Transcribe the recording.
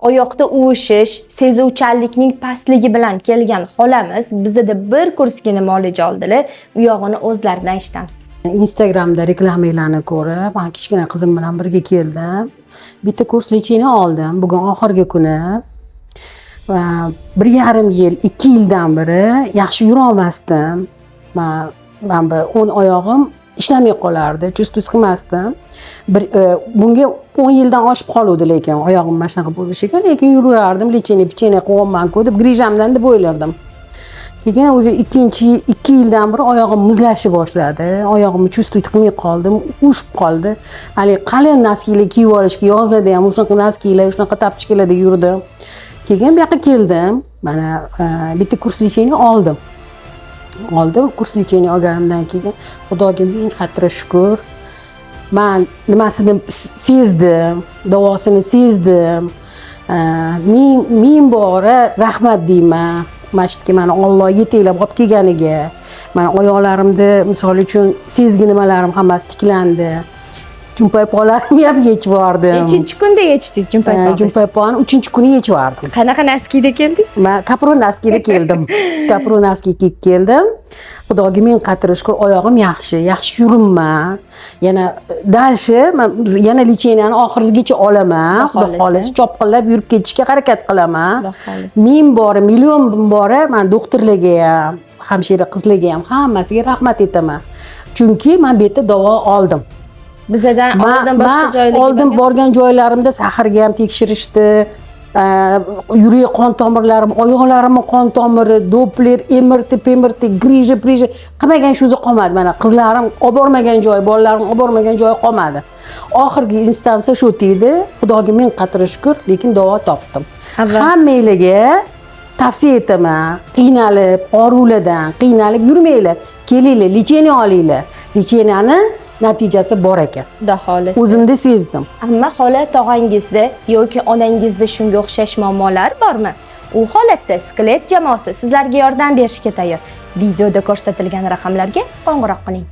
Oyoqda uvishish, sezuvchanlikning pastligi bilan kelgan xolamiz bizda bir kursga muolaja oldilar. U yog'ini o'zlaridan eshitamiz. Instagramda reklamalarni ko'rib, men kichkina qizim bilan birga keldim. Bitta kurs lecheni oldim. Bugun oxirgi kuni. Va 1,5 yil, 2 yildan beri yaxshi yura olmasdim. Men bu 10 oyog'im ishlamay qolardi, chust qilmasdim. Bunga 10 yildan oshib qoluvdi, lekin oyog'im mana shunaqa bo'lishi ekan, lekin yurardim, lecheni qilyapman-ku deb grijamdan deb o'ylardim. Keyin o'sha 2 yildan beri oyog'im muzlashib boshladi. Oyog'imni chust qilmay qoldim, ushib qoldi. Hali qalin naskilar kiyib olishga yozlarda ham shunaqa naskilar, shunaqa tapchikalarda yurdim. Keyin bu yoqqa keldim. Mana bitta kurs lecheni oldim. Kurs lecheni olganimdan keyin Xudoga ming xatira shukr. Men nimasini sezdim, davosini sezdim. Ming bora rahmat deyman. Masjidga meni Alloh yeteklab olib kelganiga. Mana oyoqlarimda misol uchun sezgi nimalarim hammasi tiklandi. Jumpaypoqlarimni ham yechib yubordim. Nechinchi kunda yechdingiz jumpaypoqni? Jumpaypoqni 3-kuni yechib yubordim. Qanaqa naskida keldingiz? Men kapron naskida keldim. Kapron naski kiyib keldim. Xudoga ming qatira shukr, oyog'im yaxshi yuribman. Yana dalshi, yana lecheniyani oxirigacha olaman. Xudo xolis, chopqillab yurib ketishga harakat qilaman. Ming bora, million bora men doktorlarga ham, hamshira qizlarga ham hammasiga rahmat aytaman. Chunki men bu yerda davo oldim. Bizdan oldin boshqa joylarga oldin borgan joylarimda sahrga ham tekshirishdi. Yurak qon tomirlarim, oyoqlarimni qon tomiri, Doppler, MRT, grija, qilmagan shuzi qolmadi. Mana qizlarim olib bormagan joy, bolalarim olib bormagan joy qolmadi. Oxirgi instansiya shu edi. Xudoga ming qatira shukr, lekin davo topdim. Hammalarga tavsiya etaman. Qiynalib, oruvlardan qiynalib yurmanglar. Kelinglar, lecheni olinglar. Lecheniyani natijasi bor ekan. Xudo xolis. O'zimda sezdim. Amma xola tog'angizda yoki onangizda shunga o'xshash muammolar bormi? U holatda skelet jamoasi sizlarga yordam berishga tayyor. Videoda ko'rsatilgan raqamlarga qo'ng'iroq qiling.